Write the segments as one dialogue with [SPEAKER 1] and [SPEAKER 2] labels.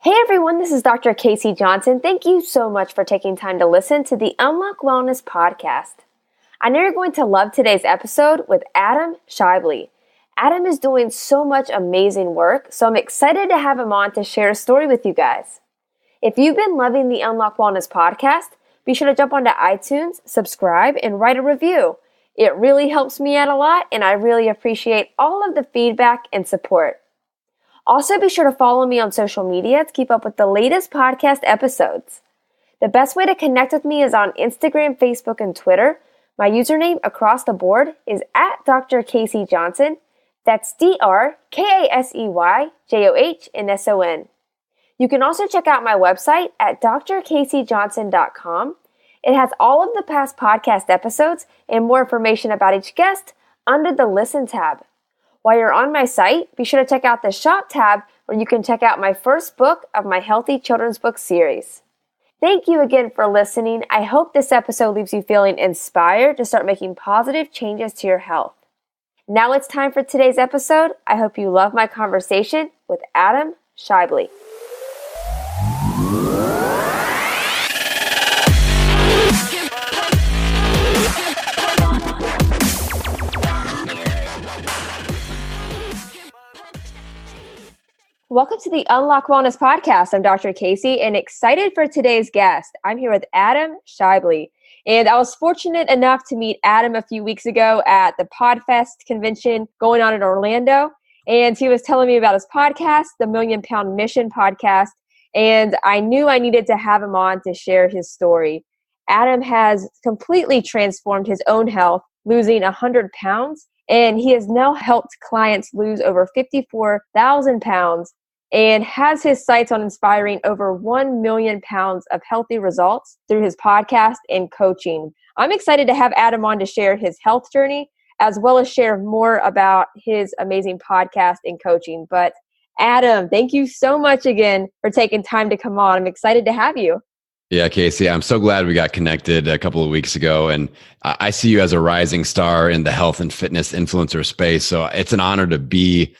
[SPEAKER 1] Hey everyone, this is Dr. Casey Johnson. Thank you so much for taking time to listen to the Unlock Wellness podcast. I know you're going to love today's episode with Adam Schaeuble. Adam is doing so much amazing work, so I'm excited to have him on to share a story with you guys. If you've been loving the Unlock Wellness podcast, be sure to jump onto iTunes, subscribe, and write a review. It really helps me out a lot, and I really appreciate all of the feedback and support. Also, be sure to follow me on social media to keep up with the latest podcast episodes. The best way to connect with me is on Instagram, Facebook, and Twitter. My username across the board is at Dr. Casey Johnson. That's DrKaseyJohnson. You can also check out my website at drkaseyjohnson.com. It has all of the past podcast episodes and more information about each guest under the Listen tab. While you're on my site, be sure to check out the Shop tab where you can check out my first book of my Healthy Children's Book series. Thank you again for listening. I hope this episode leaves you feeling inspired to start making positive changes to your health. Now it's time for today's episode. I hope you love my conversation with Adam Schaeuble. Welcome to the Unlock Wellness podcast. I'm Dr. Casey and excited for today's guest. I'm here with Adam Schaeuble. And I was fortunate enough to meet Adam a few weeks ago at the PodFest convention going on in Orlando. And he was telling me about his podcast, the Million Pound Mission podcast. And I knew I needed to have him on to share his story. Adam has completely transformed his own health, losing 100 pounds. And he has now helped clients lose over 54,000 pounds and has his sights on inspiring over 1 million pounds of healthy results through his podcast and coaching. I'm excited to have Adam on to share his health journey, as well as share more about his amazing podcast and coaching. But Adam, thank you so much again for taking time to come on. I'm excited to have you.
[SPEAKER 2] Yeah, Casey, I'm so glad we got connected a couple of weeks ago. And I see you as a rising star in the health and fitness influencer space. So it's an honor to be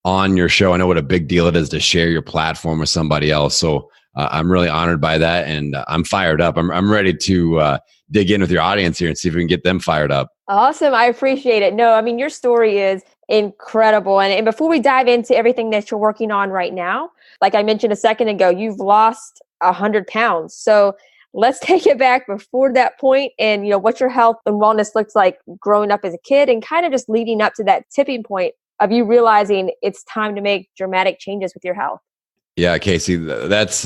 [SPEAKER 2] on your show. I know what a big deal it is to share your platform with somebody else. So I'm really honored by that. And I'm fired up. I'm ready to dig in with your audience here and see if we can get them fired up.
[SPEAKER 1] Awesome. I appreciate it. No, I mean, your story is incredible. And before we dive into everything that you're working on right now, like I mentioned a second ago, you've lost 100 pounds. So let's take it back before that point and, what your health and wellness looks like growing up as a kid and kind of just leading up to that tipping point of you realizing it's time to make dramatic changes with your health.
[SPEAKER 2] Yeah, Casey, that's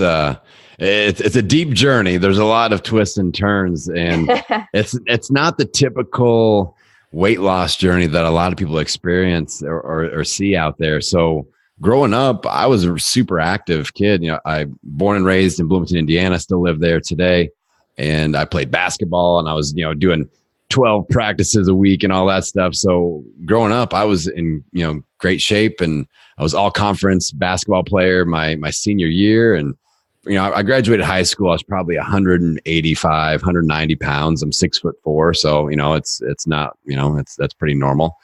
[SPEAKER 2] it's a deep journey. There's a lot of twists and turns, and it's not the typical weight loss journey that a lot of people experience or see out there. So growing up, I was a super active kid. I born and raised in Bloomington, Indiana, still live there today. And I played basketball and I was, doing 12 practices a week and all that stuff. So growing up, I was in, great shape, and I was all conference basketball player my senior year. And, I graduated high school. I was probably 185, 190 pounds. I'm 6'4". So, it's not, that's pretty normal,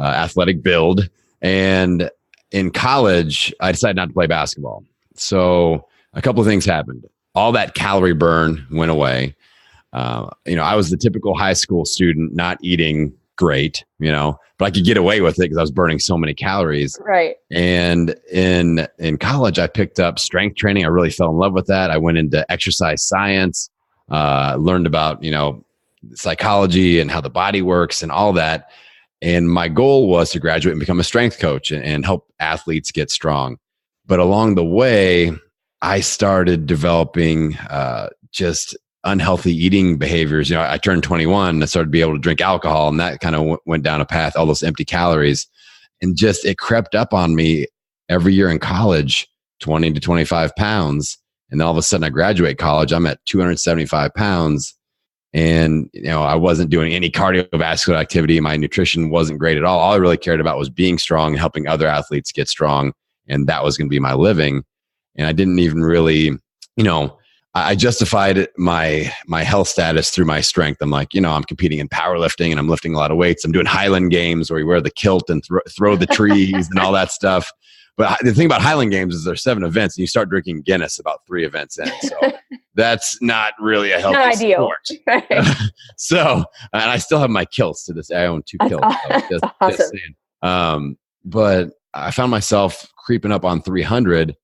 [SPEAKER 2] athletic build. And in college, I decided not to play basketball. So a couple of things happened. All that calorie burn went away. I was the typical high school student, not eating great, but I could get away with it because I was burning so many calories.
[SPEAKER 1] Right.
[SPEAKER 2] And in college, I picked up strength training. I really fell in love with that. I went into exercise science, learned about, psychology and how the body works and all that. And my goal was to graduate and become a strength coach and help athletes get strong. But along the way, I started developing just unhealthy eating behaviors. I turned 21 and I started to be able to drink alcohol, and that kind of went down a path, all those empty calories. And just it crept up on me every year in college, 20 to 25 pounds. And then all of a sudden I graduate college, I'm at 275 pounds. And, I wasn't doing any cardiovascular activity. My nutrition wasn't great at all. All I really cared about was being strong and helping other athletes get strong. And that was going to be my living. And I didn't even really, I justified my health status through my strength. I'm like, I'm competing in powerlifting and I'm lifting a lot of weights. I'm doing Highland games where you wear the kilt and throw the trees and all that stuff. But the thing about Highland Games is there's 7 events, and you start drinking Guinness about 3 events in. So that's not really a healthy
[SPEAKER 1] not ideal.
[SPEAKER 2] sport.
[SPEAKER 1] Right.
[SPEAKER 2] So, and I still have my kilts to this day. I own 2 kilts.
[SPEAKER 1] That's awesome.
[SPEAKER 2] But I found myself creeping up on 300,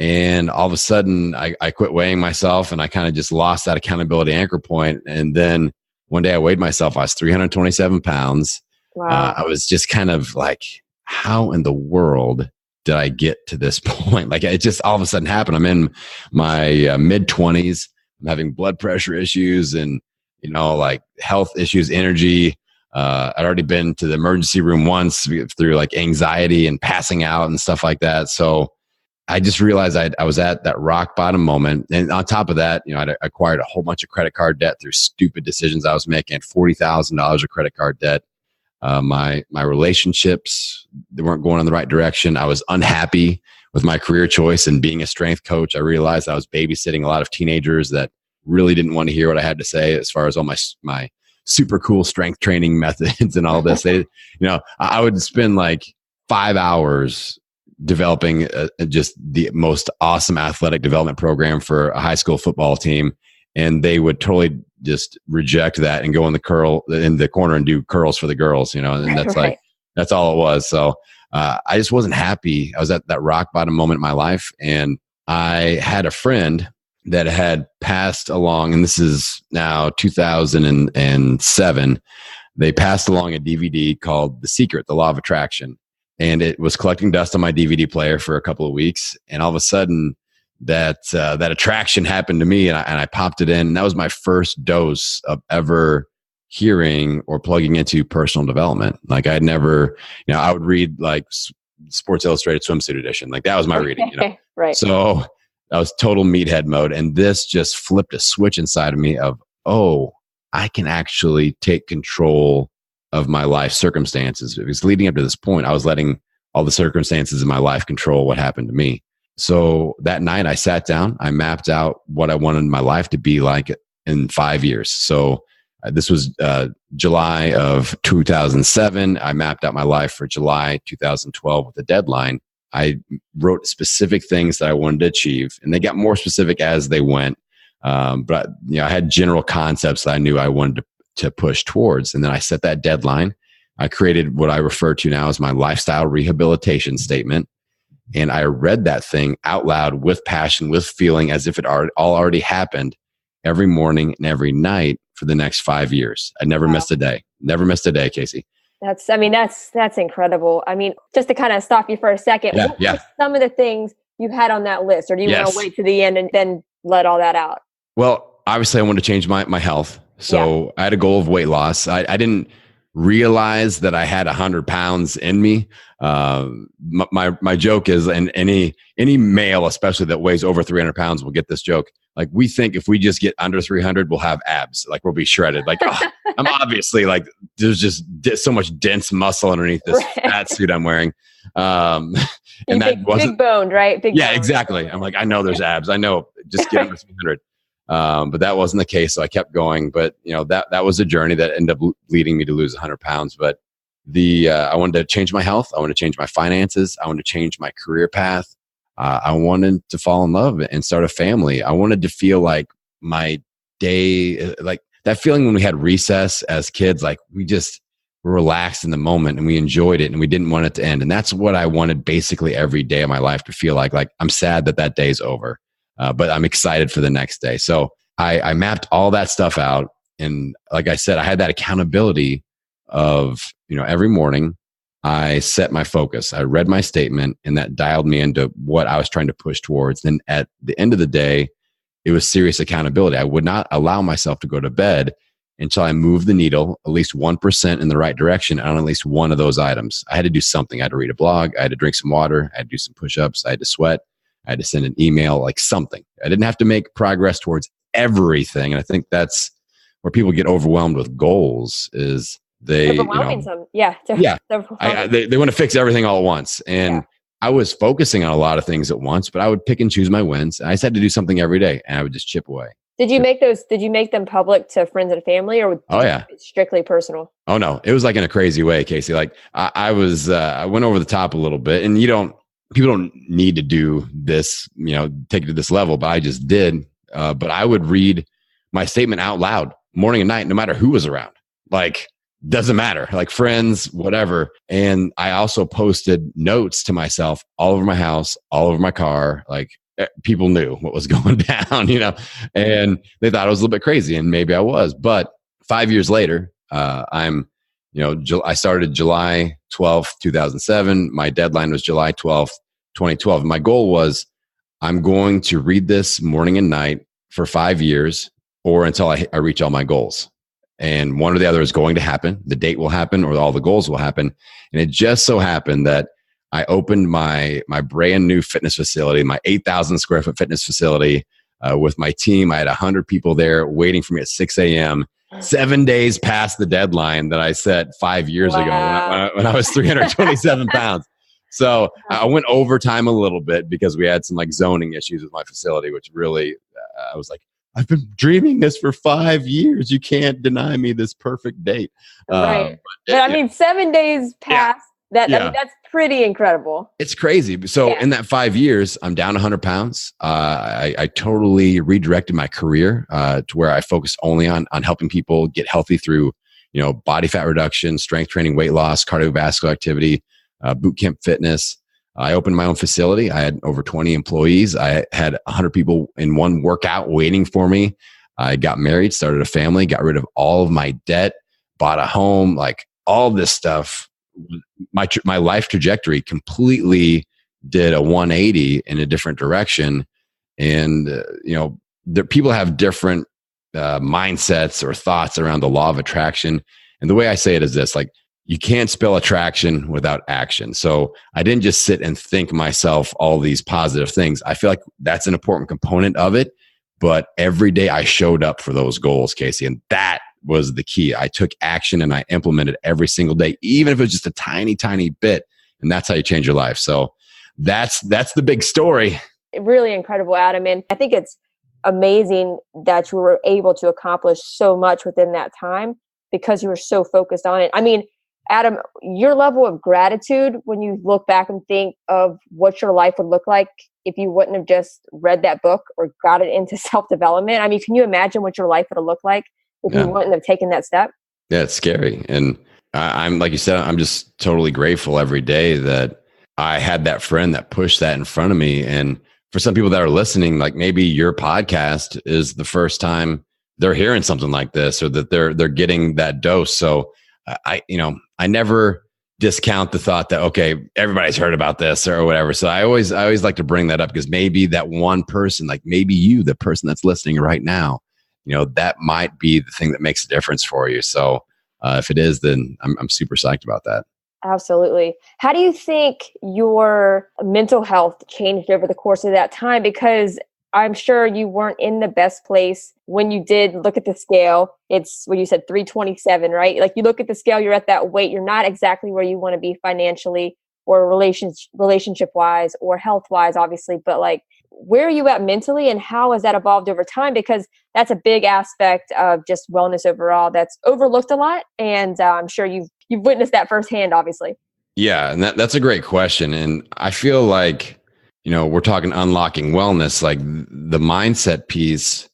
[SPEAKER 2] and all of a sudden I quit weighing myself, and I kind of just lost that accountability anchor point. And then one day I weighed myself. I was 327 pounds.
[SPEAKER 1] Wow.
[SPEAKER 2] I was just kind of like, how in the world did I get to this point? Like, it just all of a sudden happened. I'm in my mid 20s. I'm having blood pressure issues and, like health issues, energy. I'd already been to the emergency room once through like anxiety and passing out and stuff like that. So I just realized I was at that rock bottom moment. And on top of that, I acquired a whole bunch of credit card debt through stupid decisions I was making. $40,000 of credit card debt. My relationships, they weren't going in the right direction. I was unhappy with my career choice and being a strength coach. I realized I was babysitting a lot of teenagers that really didn't want to hear what I had to say as far as all my super cool strength training methods and all this. I would spend like 5 hours developing just the most awesome athletic development program for a high school football team. And they would totally just reject that and go in the corner and do curls for the girls, and that's
[SPEAKER 1] Right.
[SPEAKER 2] that's all it was. So I just wasn't happy. I was at that rock bottom moment in my life. And I had a friend that had passed along, and this is now 2007. They passed along a DVD called The Secret, The Law of Attraction. And it was collecting dust on my DVD player for a couple of weeks. And all of a sudden, that attraction happened to me, and I popped it in. And that was my first dose of ever hearing or plugging into personal development. Like, I'd never, I would read like Sports Illustrated Swimsuit Edition. Like, that was my reading,
[SPEAKER 1] Right.
[SPEAKER 2] So I was total meathead mode. And this just flipped a switch inside of me of, oh, I can actually take control of my life circumstances. Because leading up to this point, I was letting all the circumstances in my life control what happened to me. So that night I sat down, I mapped out what I wanted my life to be like in 5 years. So this was July of 2007. I mapped out my life for July 2012 with a deadline. I wrote specific things that I wanted to achieve, and they got more specific as they went. But I had general concepts that I knew I wanted to push towards. And then I set that deadline. I created what I refer to now as my lifestyle rehabilitation statement. And I read that thing out loud with passion, with feeling, as if it all already happened, every morning and every night for the next 5 years. I never missed a day. Never missed a day, Casey.
[SPEAKER 1] That's incredible. I mean, just to kind of stop you for a second, what were some of the things you had on that list, or do you want to wait to the end and then let all that out?
[SPEAKER 2] Well, obviously I wanted to change my health. So I had a goal of weight loss. I didn't realize that I had 100 pounds in me. My joke is, and any male, especially that weighs over 300 pounds, will get this joke. Like, we think if we just get under 300, we'll have abs. Like, we'll be shredded. Like, I'm obviously like, there's just so much dense muscle underneath this fat suit I'm wearing. And that wasn't
[SPEAKER 1] big boned, right? Big boned.
[SPEAKER 2] Exactly. I'm like, I know there's abs. I know, just get under 300. But that wasn't the case. So I kept going, but that was a journey that ended up leading me to lose 100 pounds. But I wanted to change my health. I wanted to change my finances. I wanted to change my career path. I wanted to fall in love and start a family. I wanted to feel like my day, like that feeling when we had recess as kids, like we just were relaxed in the moment and we enjoyed it and we didn't want it to end. And that's what I wanted basically every day of my life to feel like I'm sad that day's over. But I'm excited for the next day. So I mapped all that stuff out. And like I said, I had that accountability of, every morning I set my focus. I read my statement, and that dialed me into what I was trying to push towards. Then at the end of the day, it was serious accountability. I would not allow myself to go to bed until I moved the needle at least 1% in the right direction on at least one of those items. I had to do something. I had to read a blog. I had to drink some water. I had to do some push-ups. I had to sweat. I had to send an email, like something. I didn't have to make progress towards everything. And I think that's where people get overwhelmed with goals is they,
[SPEAKER 1] overwhelming some. Yeah.
[SPEAKER 2] They want to fix everything all at once. And I was focusing on a lot of things at once, but I would pick and choose my wins. I just had to do something every day, and I would just chip away.
[SPEAKER 1] Did you make them public to friends and family, or strictly personal?
[SPEAKER 2] Oh no, it was like in a crazy way, Casey. Like I went over the top a little bit, and you don't people don't need to do this, take it to this level, but I just did. But I would read my statement out loud morning and night, no matter who was around. Like, doesn't matter, like friends, whatever. And I also posted notes to myself all over my house, all over my car. Like, people knew what was going down, and they thought I was a little bit crazy, and maybe I was. But 5 years later, I started July 12th, 2007. My deadline was July 12th, 2012. My goal was, I'm going to read this morning and night for 5 years, or until I reach all my goals. And one or the other is going to happen. The date will happen, or all the goals will happen. And it just so happened that I opened my brand new fitness facility, my 8,000 square foot fitness facility, with my team. I had 100 people there waiting for me at 6 a.m., 7 days past the deadline that I set 5 years ago when I was 327 pounds. So I went overtime a little bit because we had some like zoning issues with my facility, which really, I was like, I've been dreaming this for 5 years. You can't deny me this perfect date.
[SPEAKER 1] Right. But I mean, 7 days past I mean, that's pretty incredible.
[SPEAKER 2] It's crazy. So in that 5 years, I'm down 100 pounds. I totally redirected my career to where I focused only on helping people get healthy through, body fat reduction, strength training, weight loss, cardiovascular activity, boot camp fitness. I opened my own facility. I had over 20 employees. I had 100 people in one workout waiting for me. I got married, started a family, got rid of all of my debt, bought a home, like all this stuff. My life trajectory completely did a 180 in a different direction. And, people have different mindsets or thoughts around the law of attraction. And the way I say it is this, like, you can't spell attraction without action. So I didn't just sit and think myself all these positive things. I feel like that's an important component of it. But every day I showed up for those goals, Casey. And that was the key. I took action and I implemented every single day, even if it was just a tiny, tiny bit. And that's how you change your life. So that's the big story.
[SPEAKER 1] Really incredible, Adam. And I think it's amazing that you were able to accomplish so much within that time because you were so focused on it. I mean, Adam, your level of gratitude when you look back and think of what your life would look like if you wouldn't have just read that book or got it into self-development. I mean, can you imagine what your life would have looked like if you wouldn't have taken that step?
[SPEAKER 2] Yeah, it's scary. And I'm, like you said, I'm just totally grateful every day that I had that friend that pushed that in front of me. And for some people that are listening, like maybe your podcast is the first time they're hearing something like this, or that they're getting that dose. So I never discount the thought that, okay, everybody's heard about this or whatever. So I always like to bring that up because maybe that one person, like maybe you, the person that's listening right now, that might be the thing that makes a difference for you. So if it is, then I'm super psyched about that.
[SPEAKER 1] Absolutely. How do you think your mental health changed over the course of that time? Because I'm sure you weren't in the best place when you did look at the scale. It's what you said, 327, right? Like you look at the scale, you're at that weight. You're not exactly where you want to be financially or relationship wise or health wise, obviously. But like, where are you at mentally and how has that evolved over time? Because that's a big aspect of just wellness overall that's overlooked a lot. And I'm sure you've witnessed that firsthand, obviously.
[SPEAKER 2] Yeah. And that's a great question. And I feel like, we're talking unlocking wellness, like the mindset piece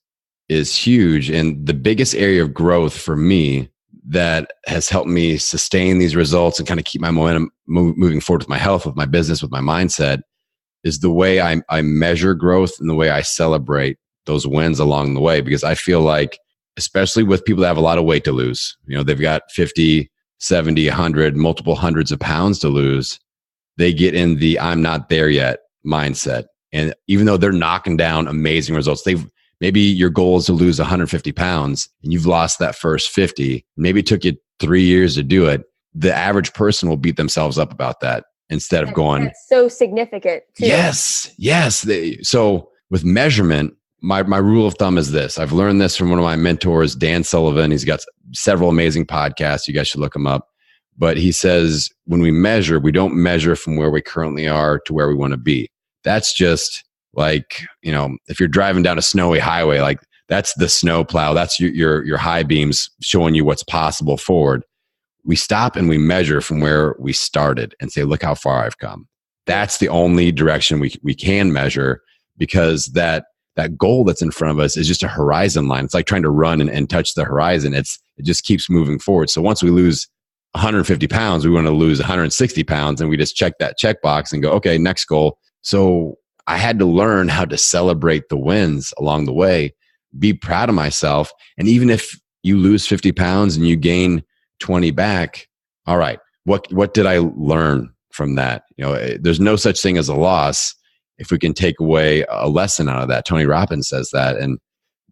[SPEAKER 2] is huge. And the biggest area of growth for me that has helped me sustain these results and kind of keep my momentum moving forward with my health, with my business, with my mindset is the way I measure growth and the way I celebrate those wins along the way. Because I feel like, especially with people that have a lot of weight to lose, they've got 50, 70, 100, multiple hundreds of pounds to lose. They get in the I'm not there yet mindset. And even though they're knocking down amazing results, maybe your goal is to lose 150 pounds and you've lost that first 50. Maybe it took you 3 years to do it. The average person will beat themselves up about that instead of going.
[SPEAKER 1] That's so significant too.
[SPEAKER 2] Yes. So with measurement, my rule of thumb is this. I've learned this from one of my mentors, Dan Sullivan. He's got several amazing podcasts. You guys should look him up. But he says, when we measure, we don't measure from where we currently are to where we want to be. That's just like, if you're driving down a snowy highway, like that's the snow plow. That's your high beams showing you what's possible forward. We stop and we measure from where we started and say, look how far I've come. That's the only direction we can measure, because that goal that's in front of us is just a horizon line. It's like trying to run and touch the horizon. It just keeps moving forward. So once we lose 150 pounds, we want to lose 160 pounds, and we just check that checkbox and go, okay, next goal. So I had to learn how to celebrate the wins along the way, be proud of myself. And even if you lose 50 pounds and you gain 20 back, all right, what did I learn from that? There's no such thing as a loss if we can take away a lesson out of that. Tony Robbins says that, and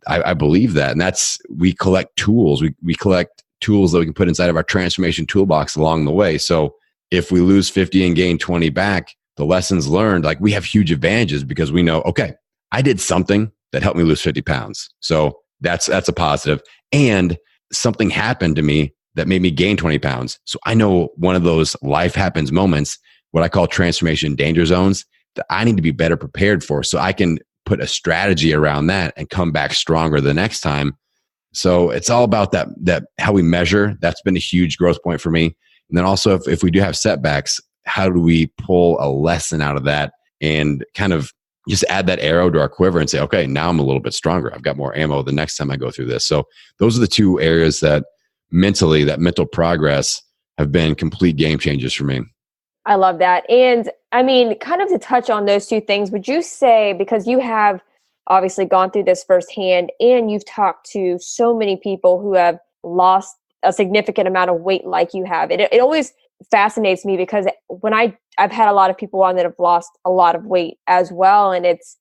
[SPEAKER 2] I believe that. And we collect tools. We collect tools that we can put inside of our transformation toolbox along the way. So if we lose 50 and gain 20 back, the lessons learned, like, we have huge advantages because we know, okay, I did something that helped me lose 50 pounds. So that's a positive. And something happened to me that made me gain 20 pounds. So I know one of those life happens moments, what I call transformation danger zones, that I need to be better prepared for, so I can put a strategy around that and come back stronger the next time. So it's all about that how we measure. That's been a huge growth point for me. And then also, if we do have setbacks, how do we pull a lesson out of that and kind of just add that arrow to our quiver and say, okay, now I'm a little bit stronger. I've got more ammo the next time I go through this. So those are the two areas that mental progress have been complete game changers for me.
[SPEAKER 1] I love that. And I mean, kind of to touch on those two things, would you say, because you have obviously gone through this firsthand and you've talked to so many people who have lost a significant amount of weight like you have, it always fascinates me, because when I've had a lot of people on that have lost a lot of weight as well. And it's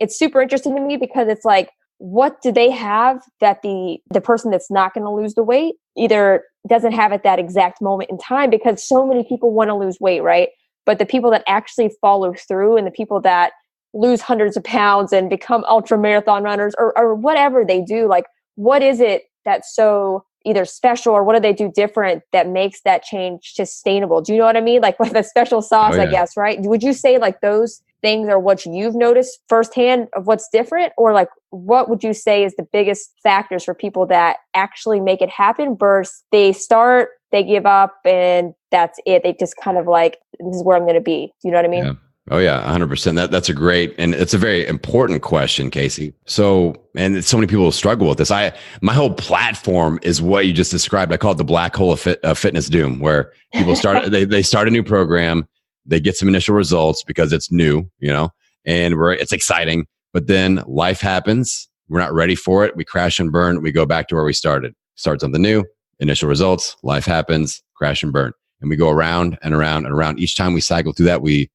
[SPEAKER 1] super interesting to me, because it's like, what do they have that the person that's not going to lose the weight either doesn't have at that exact moment in time? Because so many people want to lose weight, right? But the people that actually follow through, and the people that lose hundreds of pounds and become ultra marathon runners or whatever they do, like, what is it that's so either special, or what do they do different that makes that change sustainable? Do you know what I mean? Like with a special sauce, I guess, right? Would you say like those things are what you've noticed firsthand of what's different? Or like, what would you say is the biggest factors for people that actually make it happen versus they start, they give up, and that's it? They just kind of like, this is where I'm going to be. Do you know what I mean?
[SPEAKER 2] Yeah. Oh yeah, 100%. That's a great, and it's a very important question, Casey. So, and so many people struggle with this. My whole platform is what you just described. I call it the black hole of fitness doom, where people they start a new program, they get some initial results because it's new, and it's exciting, but then life happens. We're not ready for it. We crash and burn. We go back to where we started. Start something new, initial results, life happens, crash and burn, and we go around and around and around. Each time we cycle through that, we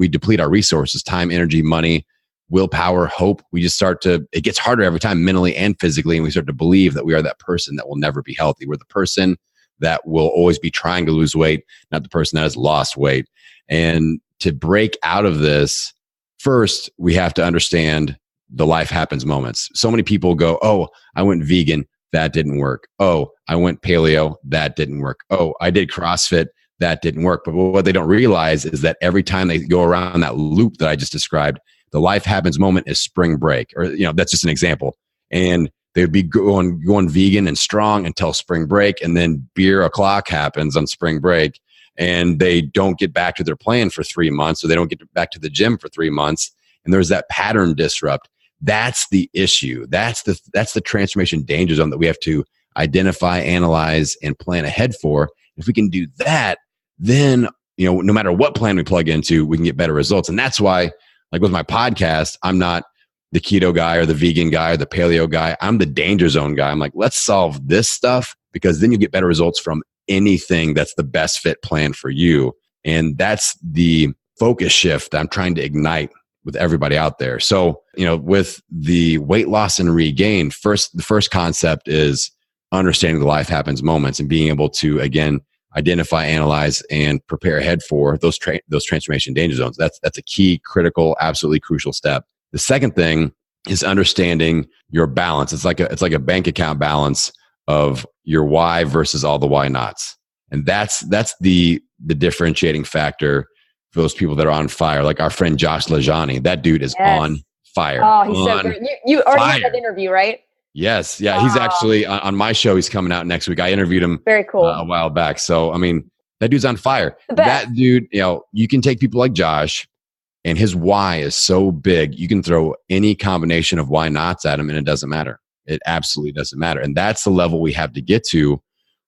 [SPEAKER 2] deplete our resources, time, energy, money, willpower, hope. It gets harder every time, mentally and physically. And we start to believe that we are that person that will never be healthy. We're the person that will always be trying to lose weight, not the person that has lost weight. And to break out of this, first, we have to understand the life happens moments. So many people go, oh, I went vegan. That didn't work. Oh, I went paleo. That didn't work. Oh, I did CrossFit. That didn't work. But what they don't realize is that every time they go around that loop that I just described, the life happens moment is spring break, or, that's just an example. And they'd be going vegan and strong until spring break. And then beer o'clock happens on spring break, and they don't get back to their plan for 3 months, or they don't get back to the gym for 3 months. And there's that pattern disrupt. That's the issue. That's the transformation danger zone that we have to identify, analyze, and plan ahead for. If we can do that, then, no matter what plan we plug into, we can get better results. And that's why, like with my podcast, I'm not the keto guy or the vegan guy or the paleo guy. I'm the danger zone guy. I'm like, let's solve this stuff, because then you get better results from anything that's the best fit plan for you. And that's the focus shift that I'm trying to ignite with everybody out there. So, with the weight loss and regain, the first concept is understanding the life happens moments and being able to, again, identify, analyze, and prepare ahead for those transformation danger zones. That's a key, critical, absolutely crucial step. The second thing is understanding your balance. It's like a bank account balance of your why versus all the why nots. And that's the differentiating factor for those people that are on fire. Like our friend Josh Lajani, that dude is on fire.
[SPEAKER 1] Oh, he's so good. You already had that interview, right?
[SPEAKER 2] Yes. Yeah. He's actually on my show. He's coming out next week. I interviewed him
[SPEAKER 1] very cool
[SPEAKER 2] a while back. So, I mean, That dude's on fire. That dude, you can take people like Josh, and his why is so big. You can throw any combination of why nots at him and it doesn't matter. It absolutely doesn't matter. And that's the level we have to get to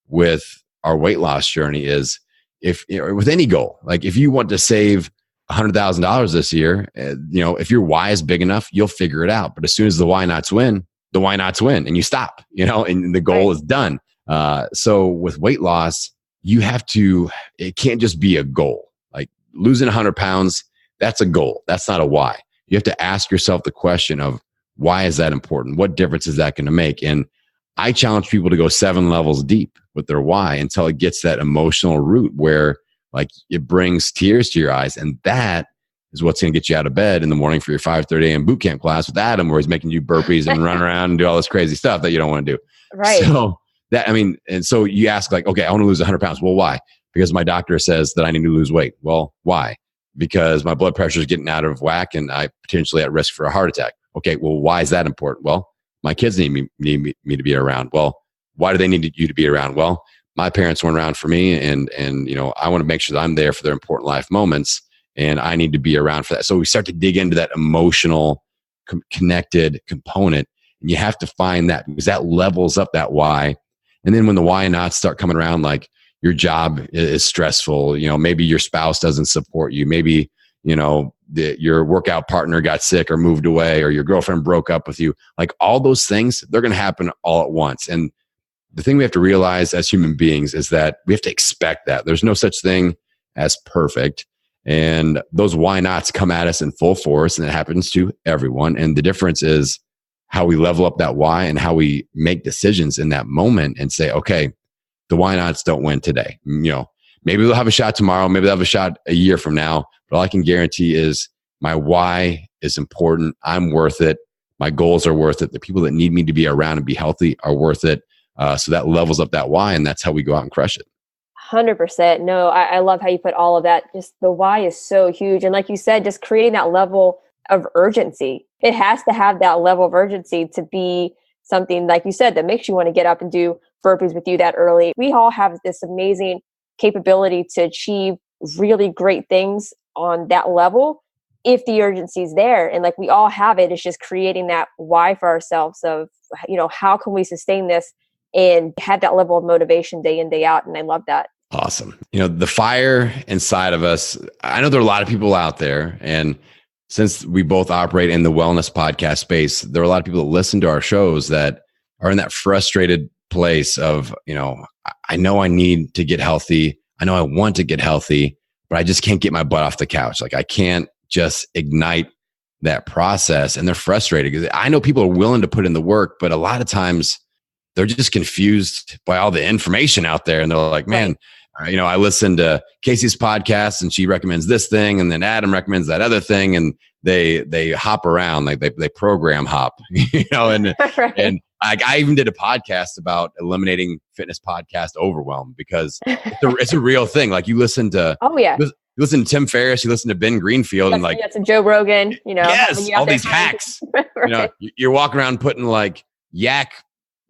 [SPEAKER 2] with our weight loss journey is if with any goal, like if you want to save $100,000 this year, if your why is big enough, you'll figure it out. But as soon as the why nots win, and you stop, and the goal is done. So with weight loss, it can't just be a goal. Like losing 100 pounds, that's a goal. That's not a why. You have to ask yourself the question of why is that important? What difference is that going to make? And I challenge people to go 7 levels deep with their why until it gets that emotional root where like it brings tears to your eyes. And that is what's going to get you out of bed in the morning for your 5:30 a.m. boot camp class with Adam, where he's making you burpees and run around and do all this crazy stuff that you don't want to do.
[SPEAKER 1] Right.
[SPEAKER 2] So and so you ask like, okay, I want to lose 100 pounds. Well, why? Because my doctor says that I need to lose weight. Well, why? Because my blood pressure is getting out of whack and I potentially at risk for a heart attack. Okay, well, why is that important? Well, my kids need me to be around. Well, why do they need you to be around? Well, my parents weren't around for me, and I want to make sure that I'm there for their important life moments, and I need to be around for that. So we start to dig into that emotional, connected component, and you have to find that because that levels up that why. And then when the why nots start coming around, like your job is stressful, maybe your spouse doesn't support you, maybe your workout partner got sick or moved away, or your girlfriend broke up with you, like all those things, they're going to happen all at once. And the thing we have to realize as human beings is that we have to expect that there's no such thing as perfect. And those why nots come at us in full force, and it happens to everyone. And the difference is how we level up that why and how we make decisions in that moment and say, okay, the why nots don't win today. Maybe they'll have a shot tomorrow. Maybe they'll have a shot a year from now. But all I can guarantee is my why is important. I'm worth it. My goals are worth it. The people that need me to be around and be healthy are worth it. So that levels up that why, and that's how we go out and crush it.
[SPEAKER 1] 100%. No, I love how you put all of that. Just the why is so huge. And like you said, just creating that level of urgency. It has to have that level of urgency to be something, like you said, that makes you want to get up and do burpees with you that early. We all have this amazing capability to achieve really great things on that level if the urgency is there. And like we all have it. It's just creating that why for ourselves of, how can we sustain this and have that level of motivation day in, day out. And I love that.
[SPEAKER 2] Awesome. The fire inside of us, I know there are a lot of people out there, and since we both operate in the wellness podcast space, there are a lot of people that listen to our shows that are in that frustrated place of, I know I need to get healthy. I know I want to get healthy, but I just can't get my butt off the couch. Like I can't just ignite that process, and they're frustrated because I know people are willing to put in the work, but a lot of times they're just confused by all the information out there. And they're like, man, I listened to Casey's podcast and she recommends this thing. And then Adam recommends that other thing. And they hop around, like they program hop, and,
[SPEAKER 1] Right.
[SPEAKER 2] And I even did a podcast about eliminating fitness podcast overwhelm because it's a real thing. Like you listen to, you listen to Tim Ferriss, you listen to Ben Greenfield, and like,
[SPEAKER 1] some Joe Rogan,
[SPEAKER 2] yes, all these hacks,
[SPEAKER 1] right.
[SPEAKER 2] You're walking around putting like yak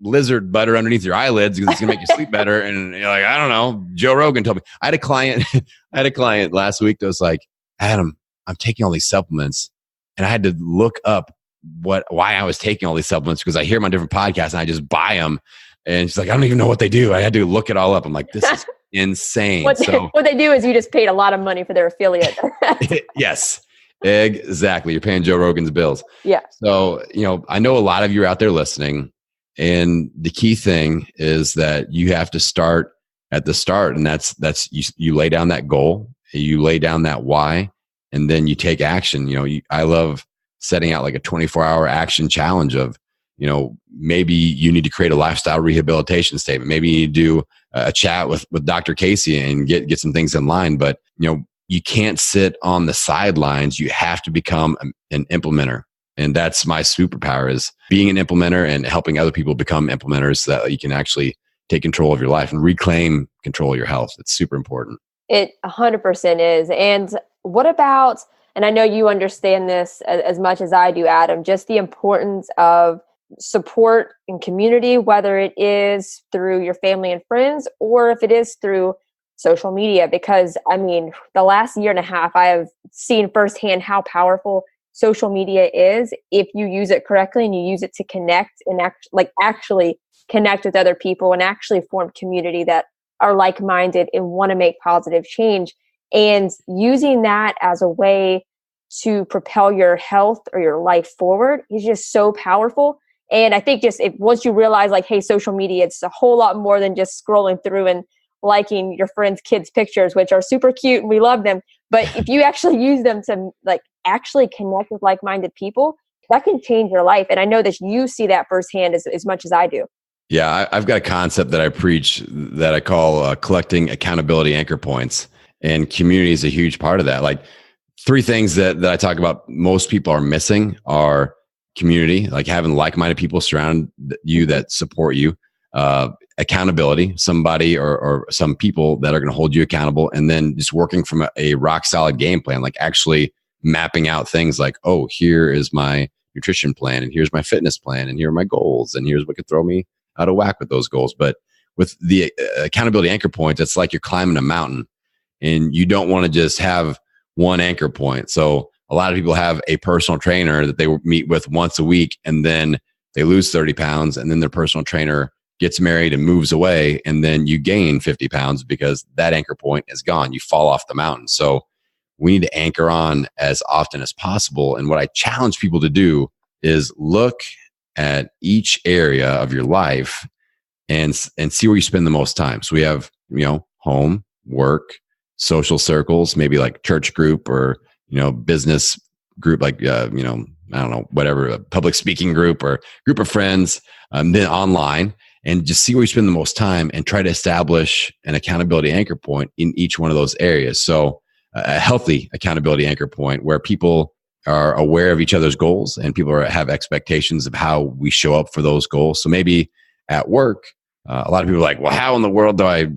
[SPEAKER 2] lizard butter underneath your eyelids because it's gonna make you sleep better. And you're like, I don't know. Joe Rogan told me. I had a client last week that was like, Adam, I'm taking all these supplements, and I had to look up why I was taking all these supplements because I hear them on different podcasts and I just buy them. And she's like, I don't even know what they do. I had to look it all up. I'm like, this is insane.
[SPEAKER 1] What they do is you just paid a lot of money for their affiliate.
[SPEAKER 2] Yes, exactly. You're paying Joe Rogan's bills.
[SPEAKER 1] Yeah.
[SPEAKER 2] So, I know a lot of you are out there listening. And the key thing is that you have to start at the start. And that's you lay down that goal, you lay down that why, and then you take action. I love setting out like a 24-hour action challenge of, maybe you need to create a lifestyle rehabilitation statement. Maybe you need to do a chat with Dr. Casey and get some things in line. But, you can't sit on the sidelines. You have to become an implementer. And that's my superpower, is being an implementer and helping other people become implementers so that you can actually take control of your life and reclaim control of your health. It's super important.
[SPEAKER 1] It 100% is. And what about, and I know you understand this as much as I do, Adam, just the importance of support and community, whether it is through your family and friends, or if it is through social media, because I mean, the last year and a half, I have seen firsthand how powerful social media is if you use it correctly and you use it to connect and actually connect with other people and actually form community that are like-minded and want to make positive change. And using that as a way to propel your health or your life forward is just so powerful. And I think just if once you realize like, hey, social media, it's a whole lot more than just scrolling through and liking your friends' kids' pictures, which are super cute and we love them. But if you actually use them to like actually connect with like-minded people, that can change your life. And I know that you see that firsthand as much as I do.
[SPEAKER 2] Yeah, I've got a concept that I preach that I call collecting accountability anchor points, and community is a huge part of that. Like three things that I talk about most people are missing are community, like having like-minded people surround you that support you, accountability, somebody or some people that are going to hold you accountable, and then just working from a rock solid game plan, like actually mapping out things like, oh, here is my nutrition plan, and here's my fitness plan, and here are my goals, and here's what could throw me out of whack with those goals. But with the accountability anchor points, it's like you're climbing a mountain, and you don't want to just have one anchor point. So a lot of people have a personal trainer that they meet with once a week, and then they lose 30 pounds, and then their personal trainer gets married and moves away, and then you gain 50 pounds because that anchor point is gone. You fall off the mountain. So we need to anchor on as often as possible. And what I challenge people to do is look at each area of your life and see where you spend the most time. So we have, home, work, social circles, maybe like church group or, business group, like, I don't know, whatever, a public speaking group or group of friends, then online, and just see where you spend the most time and try to establish an accountability anchor point in each one of those areas. So a healthy accountability anchor point where people are aware of each other's goals and people have expectations of how we show up for those goals. So maybe at work, a lot of people are like, well, how in the world do I,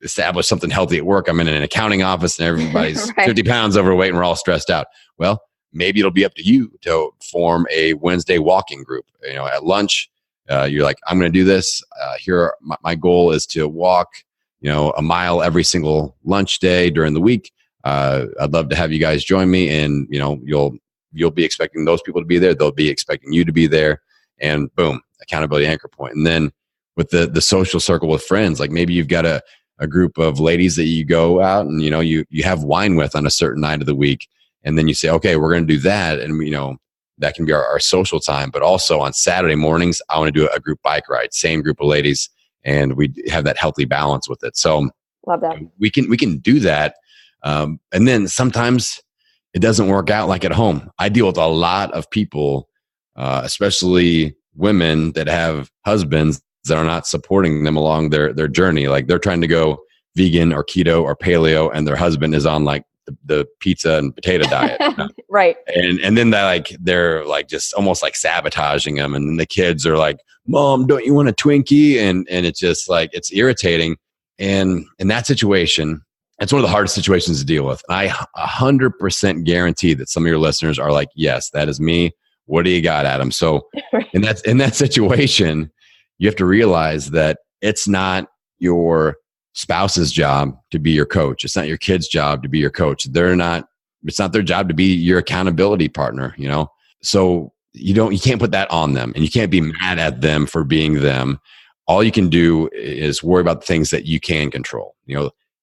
[SPEAKER 2] establish something healthy at work? I'm in an accounting office and everybody's
[SPEAKER 1] Right.
[SPEAKER 2] 50 pounds overweight and we're all stressed out. Well, maybe it'll be up to you to form a Wednesday walking group. At lunch, you're like, I'm going to do this. Here, my goal is to walk, a mile every single lunch day during the week. I'd love to have you guys join me, and you'll be expecting those people to be there. They'll be expecting you to be there, and boom, accountability anchor point. And then with the social circle with friends, like maybe you've got a group of ladies that you go out and you have wine with on a certain night of the week, and then you say, okay, we're going to do that, and that can be our social time. But also on Saturday mornings, I want to do a group bike ride, same group of ladies, and we have that healthy balance with it. So
[SPEAKER 1] Love that.
[SPEAKER 2] we can do that. And then sometimes it doesn't work out like at home. I deal with a lot of people, especially women that have husbands that are not supporting them along their journey. Like they're trying to go vegan or keto or paleo, and their husband is on like the pizza and potato diet.
[SPEAKER 1] Right.
[SPEAKER 2] And then they're like just almost like sabotaging them. And then the kids are like, Mom, don't you want a Twinkie? And it's just like, it's irritating. And in that situation, it's one of the hardest situations to deal with. And I 100% guarantee that some of your listeners are like, yes, that is me. What do you got, Adam? So in that situation, you have to realize that it's not your spouse's job to be your coach. It's not your kid's job to be your coach. It's not their job to be your accountability partner, So you can't put that on them, and you can't be mad at them for being them. All you can do is worry about the things that you can control.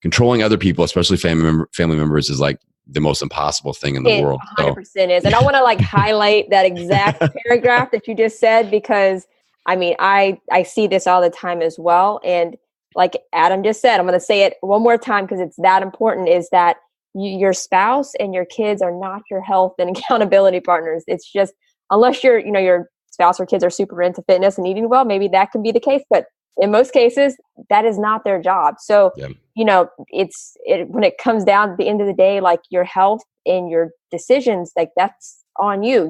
[SPEAKER 2] Controlling other people, especially family members, is like the most impossible thing in the world.
[SPEAKER 1] 100% is. And I want to highlight that exact paragraph that you just said, because I see this all the time as well. And like Adam just said, I'm going to say it one more time because it's that important, is that your spouse and your kids are not your health and accountability partners. It's just, unless your spouse or kids are super into fitness and eating well, maybe that can be the case. But in most cases, that is not their job. So,
[SPEAKER 2] yeah.
[SPEAKER 1] When it comes down at the end of the day, like your health and your decisions, like that's on you.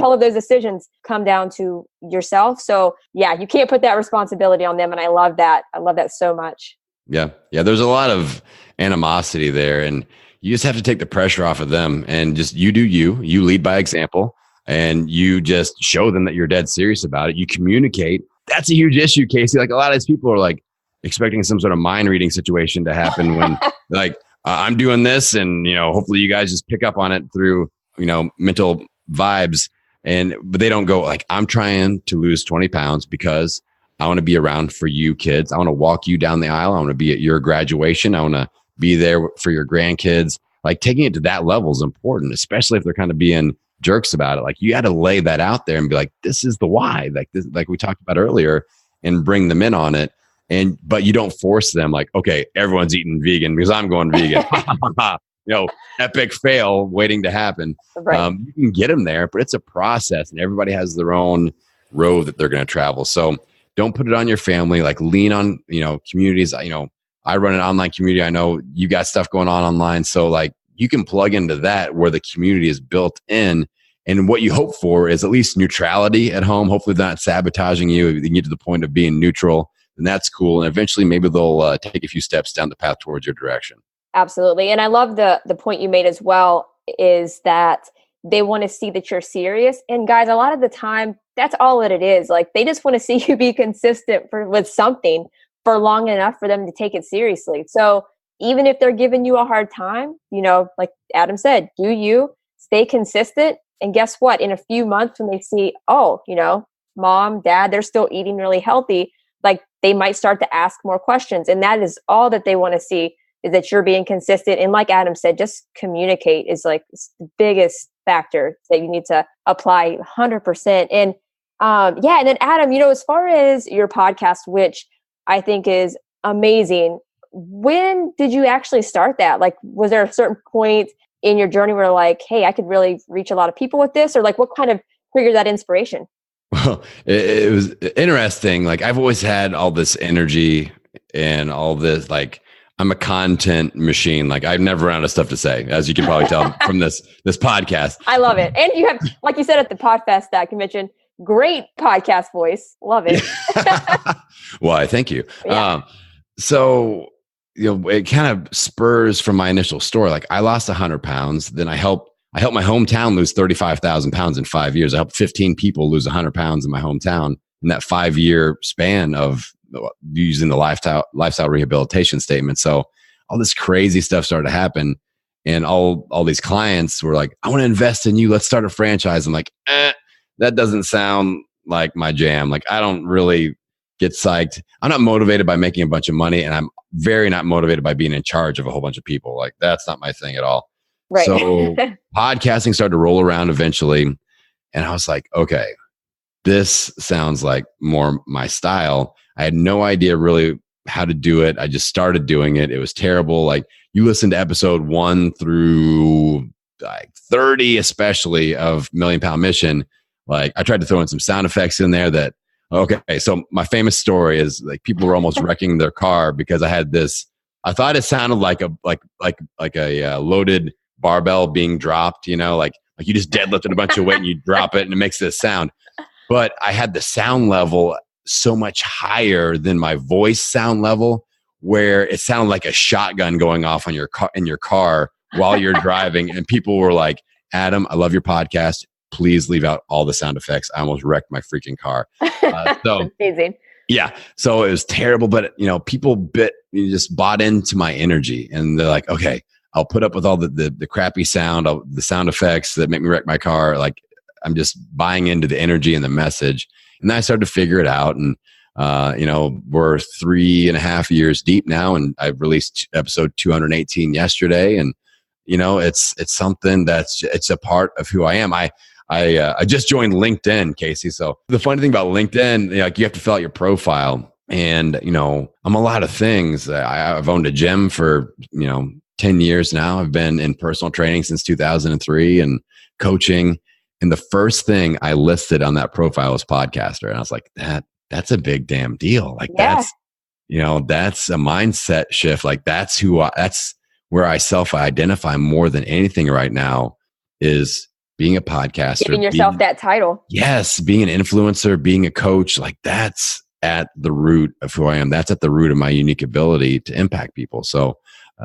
[SPEAKER 1] All of those decisions come down to yourself. So yeah, you can't put that responsibility on them. And I love that. I love that so much.
[SPEAKER 2] Yeah. Yeah. There's a lot of animosity there, and you just have to take the pressure off of them and just, you do you lead by example, and you just show them that you're dead serious about it. You communicate. That's a huge issue, Casey. Like a lot of these people are like, expecting some sort of mind reading situation to happen when like I'm doing this and, hopefully you guys just pick up on it through, mental vibes. But they don't go like, I'm trying to lose 20 pounds because I want to be around for you kids. I want to walk you down the aisle. I want to be at your graduation. I want to be there for your grandkids. Like taking it to that level is important, especially if they're kind of being jerks about it. Like you got to lay that out there and be like, this is the why, like this, like we talked about earlier, and bring them in on it. But you don't force them like, okay, everyone's eating vegan because I'm going vegan. Epic fail waiting to happen.
[SPEAKER 1] Right.
[SPEAKER 2] You can get them there, but it's a process and everybody has their own road that they're going to travel. So don't put it on your family, like lean on, communities. I run an online community. I know you got stuff going on online. So like you can plug into that where the community is built in. And what you hope for is at least neutrality at home. Hopefully they're not sabotaging you. You can get to the point of being neutral, and that's cool. And eventually maybe they'll take a few steps down the path towards your direction.
[SPEAKER 1] Absolutely. And I love the point you made as well, is that they want to see that you're serious. And guys, a lot of the time, that's all that it is. Like they just want to see you be consistent with something for long enough for them to take it seriously. So even if they're giving you a hard time, like Adam said, do you stay consistent? And guess what? In a few months when they see, mom, dad, they're still eating really healthy, like they might start to ask more questions. And that is all that they want to see, is that you're being consistent. And like Adam said, just communicate is like the biggest factor that you need to apply 100%. And and then Adam, as far as your podcast, which I think is amazing, when did you actually start that? Like, was there a certain point in your journey where like, hey, I could really reach a lot of people with this? Or like, what kind of triggered that inspiration?
[SPEAKER 2] Well, it was interesting. Like I've always had all this energy and all this, like I'm a content machine. Like I've never run out of stuff to say, as you can probably tell from this podcast.
[SPEAKER 1] I love it. And you have, like you said at the PodFest convention, great podcast voice. Love it.
[SPEAKER 2] Why? Thank you.
[SPEAKER 1] Yeah.
[SPEAKER 2] So, it kind of spurs from my initial story. Like I lost 100 pounds. Then I helped my hometown lose 35,000 pounds in 5 years. I helped 15 people lose 100 pounds in my hometown in that 5-year span of using the lifestyle rehabilitation statement. So all this crazy stuff started to happen. And all these clients were like, I want to invest in you. Let's start a franchise. I'm like, that doesn't sound like my jam. Like I don't really get psyched. I'm not motivated by making a bunch of money, and I'm very not motivated by being in charge of a whole bunch of people. Like that's not my thing at all.
[SPEAKER 1] Right.
[SPEAKER 2] So podcasting started to roll around eventually. And I was like, okay, this sounds like more my style. I had no idea really how to do it. I just started doing it. It was terrible. Like you listen to episode 1 through like 30, especially of Million Pound Mission. Like I tried to throw in some sound effects in there that, okay. So my famous story is like people were almost wrecking their car because I had this, I thought it sounded like a loaded barbell being dropped, like you just deadlifted a bunch of weight and you drop it and it makes this sound. But I had the sound level so much higher than my voice sound level, where it sounded like a shotgun going off on in your car while you're driving. And people were like, Adam, I love your podcast. Please leave out all the sound effects. I almost wrecked my freaking car. So
[SPEAKER 1] amazing.
[SPEAKER 2] Yeah. So it was terrible, but people just bought into my energy, and they're like, okay, I'll put up with all the crappy sound, the sound effects that make me wreck my car. Like I'm just buying into the energy and the message. And then I started to figure it out. And, we're 3.5 years deep now, and I released episode 218 yesterday. And, it's something it's a part of who I am. I just joined LinkedIn, Casey. So the funny thing about LinkedIn, like you have to fill out your profile, and, I'm a lot of things. I've owned a gym for, 10 years now. I've been in personal training since 2003 and coaching. And the first thing I listed on that profile was podcaster. And I was like, that's a big damn deal. Like that's a mindset shift. Like that's where I self-identify more than anything right now, is being a podcaster.
[SPEAKER 1] Giving yourself that title.
[SPEAKER 2] Yes. Being an influencer, being a coach. Like that's at the root of who I am. That's at the root of my unique ability to impact people. So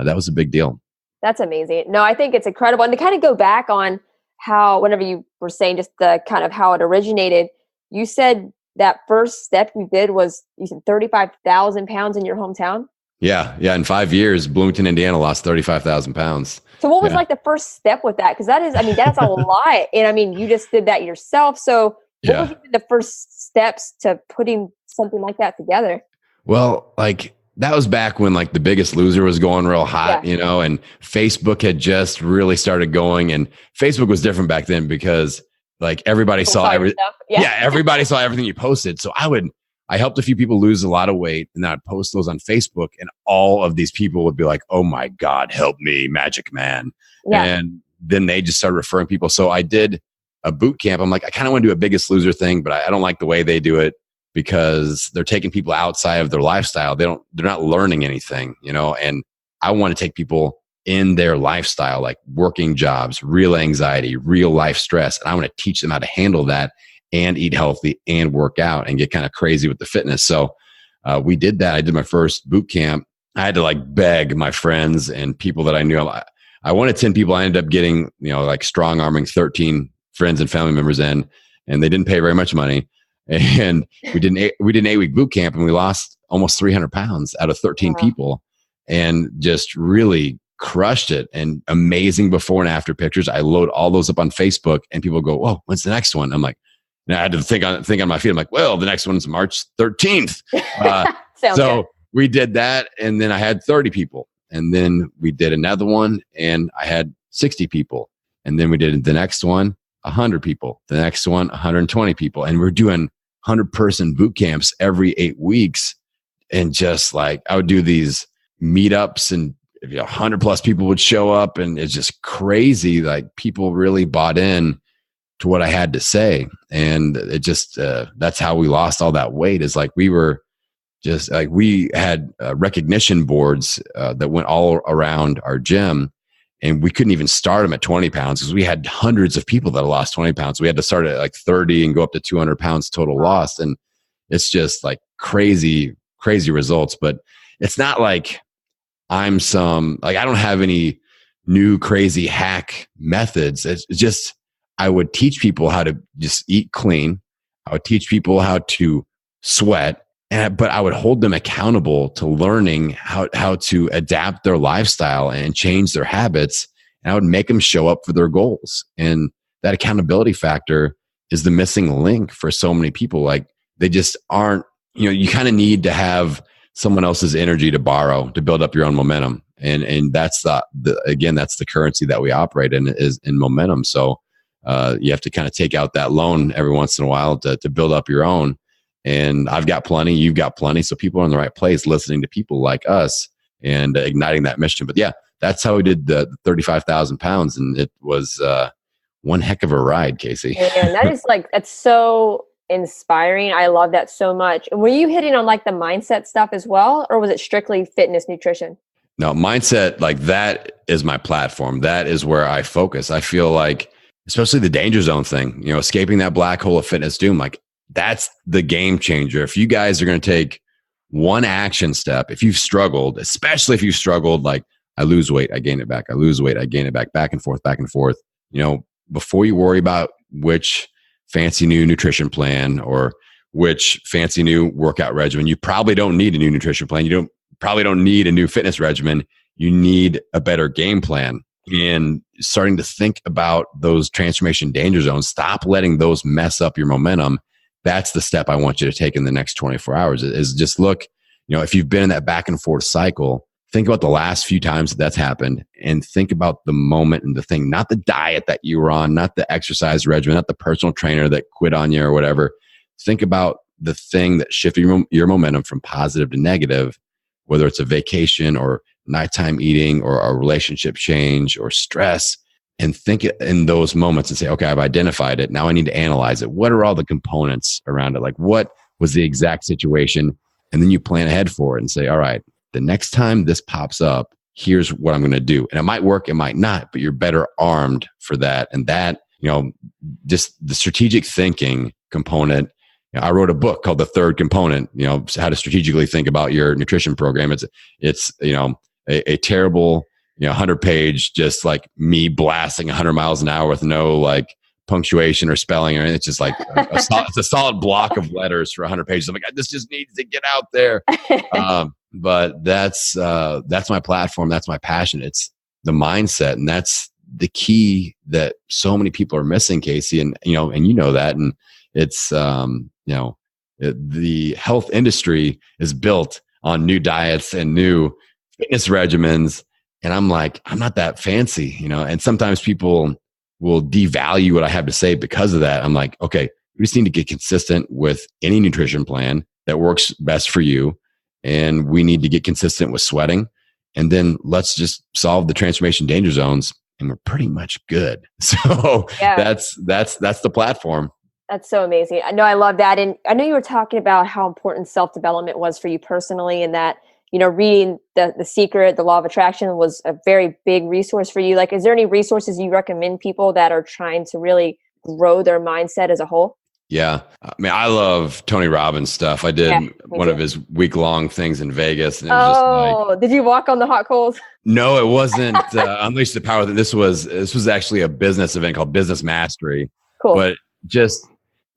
[SPEAKER 2] that was a big deal.
[SPEAKER 1] That's amazing. No, I think it's incredible. And to kind of go back on how, whenever you were saying just the kind of how it originated, you said that first step you did was, you said 35,000 pounds in your hometown?
[SPEAKER 2] Yeah. Yeah. In 5 years, Bloomington, Indiana lost 35,000 pounds.
[SPEAKER 1] So what was
[SPEAKER 2] Yeah.
[SPEAKER 1] like the first step with that? Because that is, I mean, that's a lot. And I mean, you just did that yourself. So what
[SPEAKER 2] Yeah.
[SPEAKER 1] was the first steps to putting something like that together?
[SPEAKER 2] Well, like that was back when like The Biggest Loser was going real hot,
[SPEAKER 1] Yeah.
[SPEAKER 2] and Facebook had just really started going, and Facebook was different back then because like everybody
[SPEAKER 1] People
[SPEAKER 2] saw
[SPEAKER 1] your
[SPEAKER 2] everything.
[SPEAKER 1] stuff.
[SPEAKER 2] Yeah, everybody saw everything you posted. So I helped a few people lose a lot of weight, and then I'd post those on Facebook, and all of these people would be like, "Oh my God, help me, Magic Man."
[SPEAKER 1] Yeah.
[SPEAKER 2] And then they just started referring people. So I did a boot camp. I'm like, I kind of want to do a Biggest Loser thing, but I don't like the way they do it because they're taking people outside of their lifestyle. They're not learning anything, and I want to take people in their lifestyle, like working jobs, real anxiety, real life stress. And I want to teach them how to handle that and eat healthy and work out and get kind of crazy with the fitness. So we did that. I did my first boot camp. I had to like beg my friends and people that I knew. I wanted 10 people. I ended up getting, like strong arming 13 friends and family members in, and they didn't pay very much money. And we did an 8-week boot camp, and we lost almost 300 pounds out of 13 people, and just really crushed it. And amazing before and after pictures. I load all those up on Facebook, and people go, "Whoa, when's the next one?" I'm like, and I had to think on my feet. I'm like, well, the next one's March 13th. So
[SPEAKER 1] good.
[SPEAKER 2] We did that, and then I had 30 people, and then we did another one, and I had 60 people, and then we did the next one, 100 people, the next one, 120 people. And we're doing 100-person boot camps every 8 weeks. And just like, I would do these meetups, and 100 plus people would show up, and it's just crazy. Like people really bought in to what I had to say. And it just, that's how we lost all that weight, is like, we were just like, we had recognition boards that went all around our gym. And we couldn't even start them at 20 pounds because we had hundreds of people that lost 20 pounds. We had to start at like 30 and go up to 200 pounds total lost. And it's just like crazy, crazy results. But it's not like I don't have any new crazy hack methods. It's just, I would teach people how to just eat clean. I would teach people how to sweat. But I would hold them accountable to learning how to adapt their lifestyle and change their habits. And I would make them show up for their goals. And that accountability factor is the missing link for so many people. Like they just aren't, you kind of need to have someone else's energy to borrow to build up your own momentum. And that's again, that's the currency that we operate in, is in momentum. So you have to kind of take out that loan every once in a while to build up your own. And I've got plenty, you've got plenty. So people are in the right place listening to people like us and igniting that mission. But yeah, that's how we did the 35,000 pounds. And it was one heck of a ride, Casey.
[SPEAKER 1] And that's so inspiring. I love that so much. And were you hitting on like the mindset stuff as well? Or was it strictly fitness, nutrition?
[SPEAKER 2] No, mindset, like that is my platform. That is where I focus. I feel like, especially the danger zone thing, escaping that black hole of fitness doom, like that's the game changer. If you guys are going to take one action step, if you've struggled, especially if you've struggled, like I lose weight, I gain it back. I lose weight, I gain it back, back and forth, before you worry about which fancy new nutrition plan or which fancy new workout regimen, you probably don't need a new nutrition plan. You probably don't need a new fitness regimen. You need a better game plan. And starting to think about those transformation danger zones, stop letting those mess up your momentum. That's the step I want you to take in the next 24 hours is just look, if you've been in that back and forth cycle, think about the last few times that's happened and think about the moment and the thing, not the diet that you were on, not the exercise regimen, not the personal trainer that quit on you or whatever. Think about the thing that shifted your momentum from positive to negative, whether it's a vacation or nighttime eating or a relationship change or stress. And think in those moments and say, okay, I've identified it. Now I need to analyze it. What are all the components around it? Like what was the exact situation? And then you plan ahead for it and say, all right, the next time this pops up, here's what I'm going to do. And it might work, it might not, but you're better armed for that. And that, just the strategic thinking component. I wrote a book called The Third Component, how to strategically think about your nutrition program. It's a terrible, 100-page, just like me blasting 100 miles an hour with no like punctuation or spelling or anything. It's just like it's a solid block of letters for 100 pages. I'm like, this just needs to get out there. But that's my platform. That's my passion. It's the mindset. And that's the key that so many people are missing, Casey. And, that, and it's, the health industry is built on new diets and new fitness regimens. And I'm like, I'm not that fancy, and sometimes people will devalue what I have to say because of that. I'm like, okay, we just need to get consistent with any nutrition plan that works best for you. And we need to get consistent with sweating. And then let's just solve the transformation danger zones. And we're pretty much good. So that's the platform.
[SPEAKER 1] That's so amazing. I know, I love that. And I know you were talking about how important self-development was for you personally, and that, reading the Secret, the Law of Attraction was a very big resource for you. Like, is there any resources you recommend people that are trying to really grow their mindset as a whole?
[SPEAKER 2] Yeah. I mean, I love Tony Robbins stuff. I did one of his week-long things in Vegas. And it was
[SPEAKER 1] did you walk on the hot coals?
[SPEAKER 2] No, it wasn't Unleash the Power. This was actually a business event called Business Mastery. Cool. But just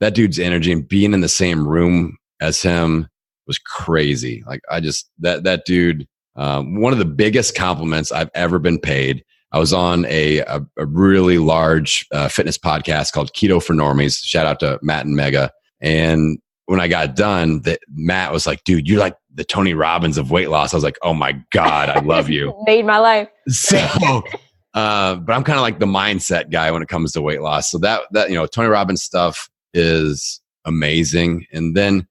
[SPEAKER 2] that dude's energy and being in the same room as him was crazy. Like, that dude, one of the biggest compliments I've ever been paid. I was on a really large fitness podcast called Keto for Normies. Shout out to Matt and Mega. And when I got done, Matt was like, dude, you're like the Tony Robbins of weight loss. I was like, oh my God, I love you.
[SPEAKER 1] Made my life.
[SPEAKER 2] So, but I'm kind of like the mindset guy when it comes to weight loss. So that Tony Robbins stuff is amazing. And then,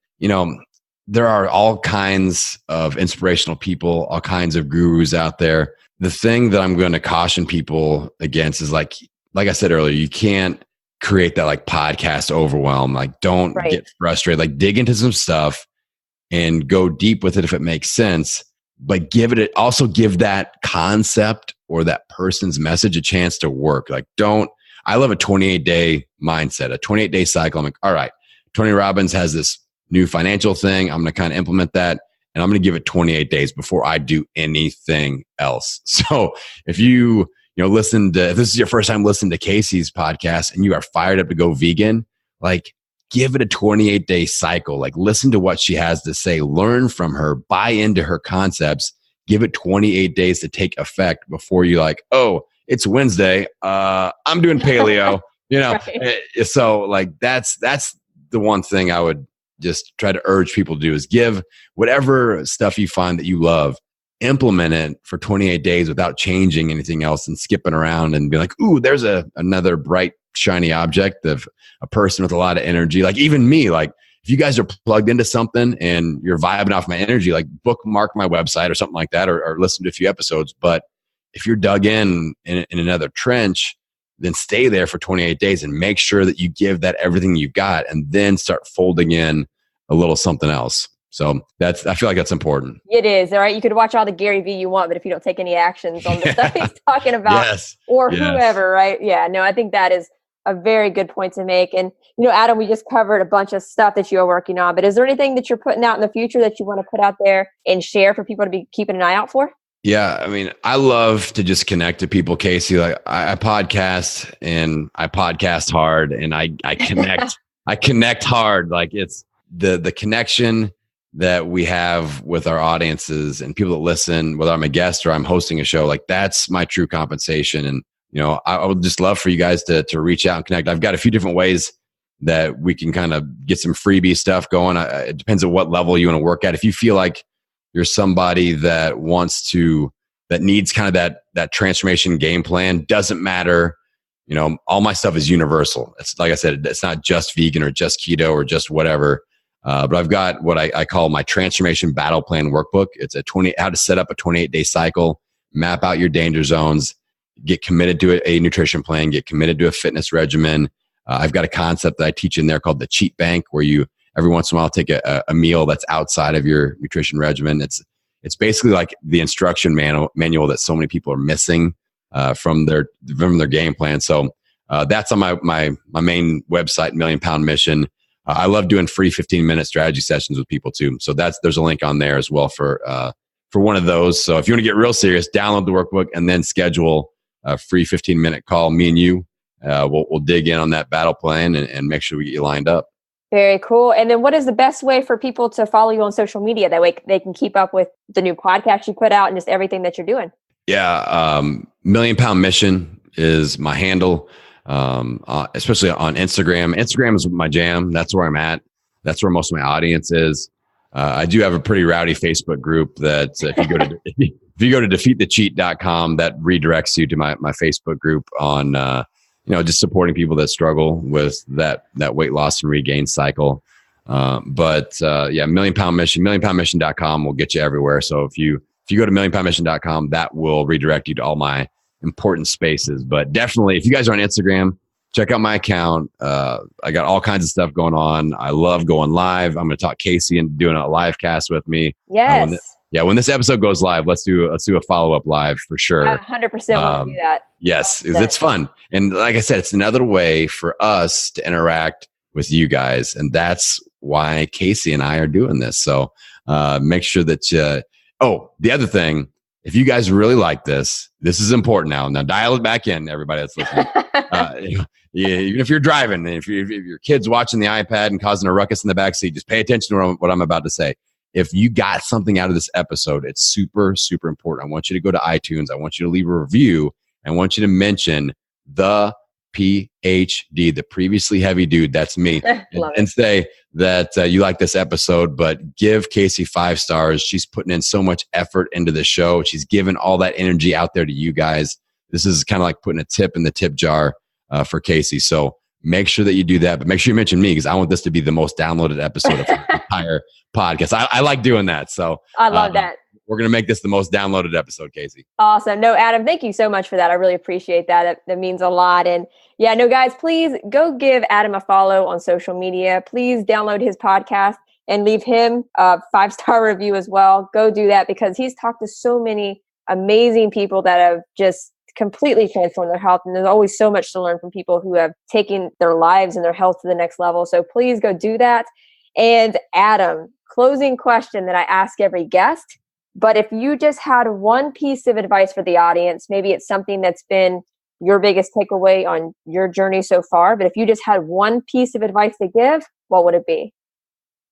[SPEAKER 2] there are all kinds of inspirational people, all kinds of gurus out there. The thing that I'm going to caution people against is like I said earlier, you can't create that like podcast overwhelm. Like, don't get frustrated. Like, dig into some stuff and go deep with it if it makes sense. But give that concept or that person's message a chance to work. Like, I love a 28-day mindset, a 28-day cycle. I'm like, all right, Tony Robbins has this new financial thing. I'm going to kind of implement that. And I'm going to give it 28 days before I do anything else. So if if this is your first time listening to Casey's podcast and you are fired up to go vegan, like, give it a 28-day cycle. Like, listen to what she has to say, learn from her, buy into her concepts, give it 28 days to take effect before you like, oh, it's Wednesday. I'm doing paleo, Right. So like, that's the one thing I would just try to urge people to do is give whatever stuff you find that you love, implement it for 28 days without changing anything else and skipping around and be like, ooh, there's another bright, shiny object of a person with a lot of energy. Like, even me, like, if you guys are plugged into something and you're vibing off my energy, like, bookmark my website or something like that, or listen to a few episodes. But if you're dug in another trench, then stay there for 28 days and make sure that you give that everything you got, and then start folding in a little something else. So I feel like that's important.
[SPEAKER 1] It is. All right. You could watch all the Gary Vee you want, but if you don't take any actions on the stuff he's talking about whoever, right? Yeah, no, I think that is a very good point to make. And, Adam, we just covered a bunch of stuff that you are working on, but is there anything that you're putting out in the future that you want to put out there and share for people to be keeping an eye out for?
[SPEAKER 2] Yeah. I mean, I love to just connect to people, Casey. Like, I podcast and I podcast hard and I connect, I connect hard. Like, it's the connection that we have with our audiences and people that listen, whether I'm a guest or I'm hosting a show, like, that's my true compensation. And, I would just love for you guys to reach out and connect. I've got a few different ways that we can kind of get some freebie stuff going. It depends on what level you want to work at. If you feel like you're somebody that needs kind of that transformation game plan, doesn't matter. All my stuff is universal. It's like I said, it's not just vegan or just keto or just whatever. But I've got what I call my transformation battle plan workbook. It's how to set up a 28-day cycle, map out your danger zones, get committed to a nutrition plan, get committed to a fitness regimen. I've got a concept that I teach in there called the cheat bank, where you every once in a while take a meal that's outside of your nutrition regimen. It's basically like the instruction manual that so many people are missing from their game plan. So that's on my main website, Million Pound Mission. I love doing free 15-minute strategy sessions with people too. So there's a link on there as well for one of those. So if you want to get real serious, download the workbook and then schedule a free 15-minute call, me and you, we'll dig in on that battle plan and make sure we get you lined up.
[SPEAKER 1] Very cool. And then what is the best way for people to follow you on social media? That way they can keep up with the new podcast you put out and just everything that you're doing.
[SPEAKER 2] Yeah. Million Pound Mission is my handle, especially on Instagram. Instagram is my jam. That's where I'm at. That's where most of my audience is. I do have a pretty rowdy Facebook group that if you go to defeatthecheat.com, that redirects you to my Facebook group on, just supporting people that struggle with that weight loss and regain cycle. Million Pound Mission, millionpoundmission.com will get you everywhere. So if you go to millionpoundmission.com, that will redirect you to all my important spaces. But definitely, if you guys are on Instagram, check out my account. I got all kinds of stuff going on. I love going live. I'm going to talk Casey and doing a live cast with me.
[SPEAKER 1] Yes.
[SPEAKER 2] When this episode goes live, let's do a follow-up live for sure.
[SPEAKER 1] 100% want to do that.
[SPEAKER 2] Yes, it's fun. And like I said, it's another way for us to interact with you guys. And that's why Casey and I are doing this. So make sure that the other thing, if you guys really like this is important now. Now dial it back in, everybody that's listening. Even if you're driving, if your kid's watching the iPad and causing a ruckus in the backseat, just pay attention to what I'm about to say. If you got something out of this episode, it's super, super important. I want you to go to iTunes. I want you to leave a review. I want you to mention the PhD, the previously heavy dude. That's me. and say that you like this episode, but give Casey 5 stars. She's putting in so much effort into the show. She's giving all that energy out there to you guys. This is kind of like putting a tip in the tip jar for Casey. So make sure that you do that, but make sure you mention me because I want this to be the most downloaded episode of the entire podcast. I like doing that. So
[SPEAKER 1] I love that.
[SPEAKER 2] We're going to make this the most downloaded episode, Casey.
[SPEAKER 1] Awesome. No, Adam, thank you so much for that. I really appreciate that. That means a lot. And guys, please go give Adam a follow on social media. Please download his podcast and leave him a 5-star review as well. Go do that because he's talked to so many amazing people that have just completely transformed their health. And there's always so much to learn from people who have taken their lives and their health to the next level. So please go do that. And Adam, closing question that I ask every guest. But if you just had one piece of advice for the audience, maybe it's something that's been your biggest takeaway on your journey so far. But if you just had one piece of advice to give, what would it be?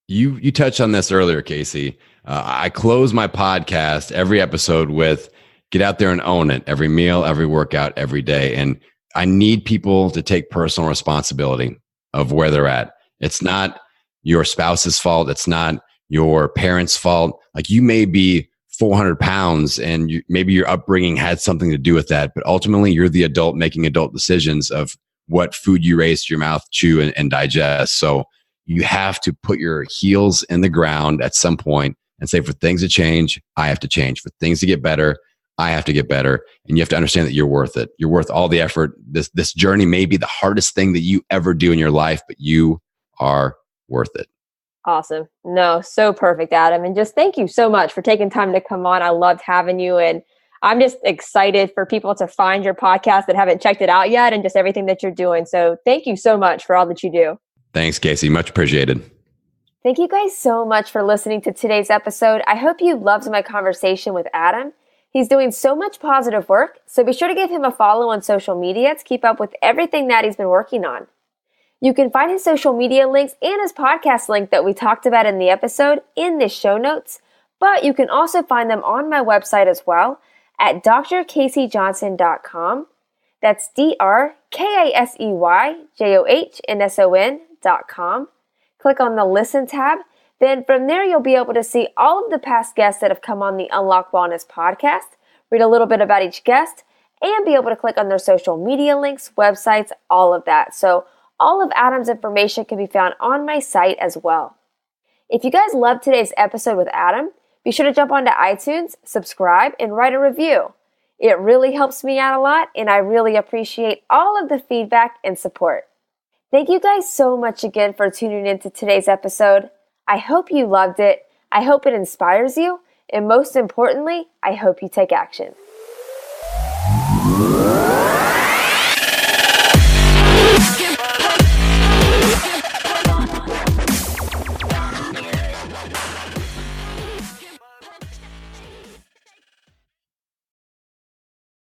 [SPEAKER 2] You touched on this earlier, Casey. I close my podcast every episode with get out there and own it. Every meal, every workout, every day. And I need people to take personal responsibility of where they're at. It's not your spouse's fault. It's not your parents' fault. Like you may be 400 pounds and maybe your upbringing had something to do with that, but ultimately you're the adult making adult decisions of what food you raise to your mouth, chew, and digest. So you have to put your heels in the ground at some point and say, for things to change, I have to change. For things to get better, I have to get better. And you have to understand that you're worth it. You're worth all the effort. This journey may be the hardest thing that you ever do in your life, but you are worth it.
[SPEAKER 1] Awesome. No, so perfect, Adam. And just thank you so much for taking time to come on. I loved having you. And I'm just excited for people to find your podcast that haven't checked it out yet and just everything that you're doing. So thank you so much for all that you do.
[SPEAKER 2] Thanks, Casey. Much appreciated.
[SPEAKER 1] Thank you guys so much for listening to today's episode. I hope you loved my conversation with Adam. He's doing so much positive work. So be sure to give him a follow on social media to keep up with everything that he's been working on. You can find his social media links and his podcast link that we talked about in the episode in the show notes, but you can also find them on my website as well at drcaseyjohnson.com. That's drkaseyjohnson.com. Click on the Listen tab. Then from there, you'll be able to see all of the past guests that have come on the Unlock Wellness podcast, read a little bit about each guest, and be able to click on their social media links, websites, all of that. So all of Adam's information can be found on my site as well. If you guys loved today's episode with Adam, be sure to jump onto iTunes, subscribe, and write a review. It really helps me out a lot, and I really appreciate all of the feedback and support. Thank you guys so much again for tuning into today's episode. I hope you loved it. I hope it inspires you. And most importantly, I hope you take action.